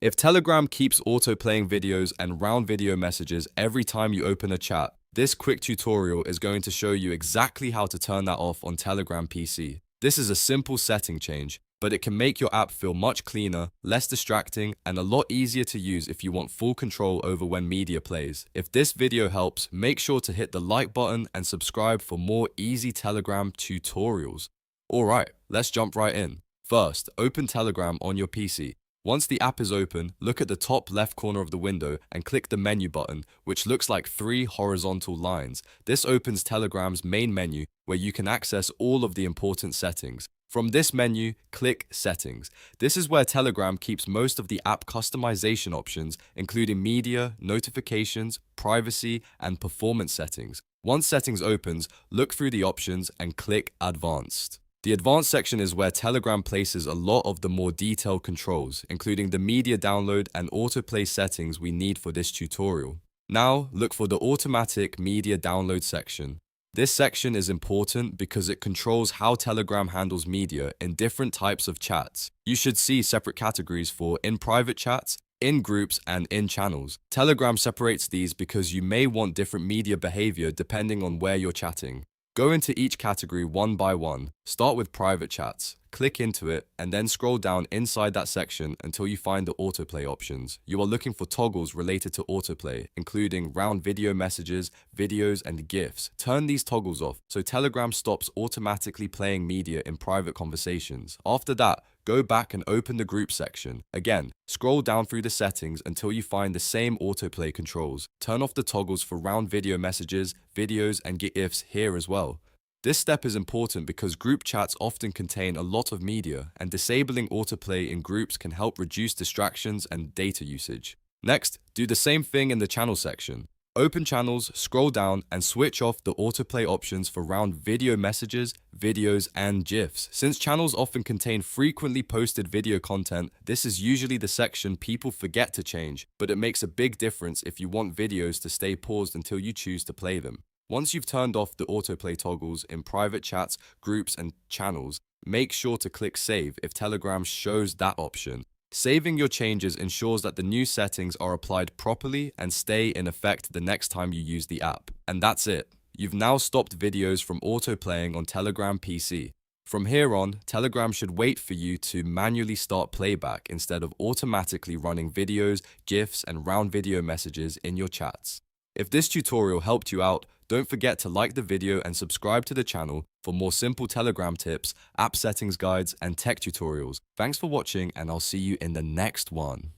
If Telegram keeps auto-playing videos and round video messages every time you open a chat, this quick tutorial is going to show you exactly how to turn that off on Telegram PC. This is a simple setting change, but it can make your app feel much cleaner, less distracting, and a lot easier to use if you want full control over when media plays. If this video helps, make sure to hit the like button and subscribe for more easy Telegram tutorials. Alright, let's jump right in. First, open Telegram on your PC. Once the app is open, look at the top left corner of the window and click the menu button, which looks like 3 horizontal lines. This opens Telegram's main menu, where you can access all of the important settings. From this menu, click Settings. This is where Telegram keeps most of the app customization options, including media, notifications, privacy, and performance settings. Once Settings opens, look through the options and click Advanced. The Advanced section is where Telegram places a lot of the more detailed controls, including the media download and autoplay settings we need for this tutorial. Now, look for the Automatic Media Download section. This section is important because it controls how Telegram handles media in different types of chats. You should see separate categories for in private chats, in groups, and in channels. Telegram separates these because you may want different media behavior depending on where you're chatting. Go into each category one by one. Start with private chats. Click into it and then scroll down inside that section until you find the autoplay options. You are looking for toggles related to autoplay, including round video messages, videos, and GIFs. Turn these toggles off so Telegram stops automatically playing media in private conversations. After that, go back and open the group section. Again, scroll down through the settings until you find the same autoplay controls. Turn off the toggles for round video messages, videos, and GIFs here as well. This step is important because group chats often contain a lot of media, and disabling autoplay in groups can help reduce distractions and data usage. Next, do the same thing in the channel section. Open channels, scroll down, and switch off the autoplay options for round video messages, videos, and GIFs. Since channels often contain frequently posted video content, this is usually the section people forget to change, but it makes a big difference if you want videos to stay paused until you choose to play them. Once you've turned off the autoplay toggles in private chats, groups, and channels, make sure to click Save if Telegram shows that option. Saving your changes ensures that the new settings are applied properly and stay in effect the next time you use the app. And that's it. You've now stopped videos from autoplaying on Telegram PC. From here on, Telegram should wait for you to manually start playback instead of automatically running videos, GIFs, and round video messages in your chats. If this tutorial helped you out, don't forget to like the video and subscribe to the channel for more simple Telegram tips, app settings guides, and tech tutorials. Thanks for watching, and I'll see you in the next one.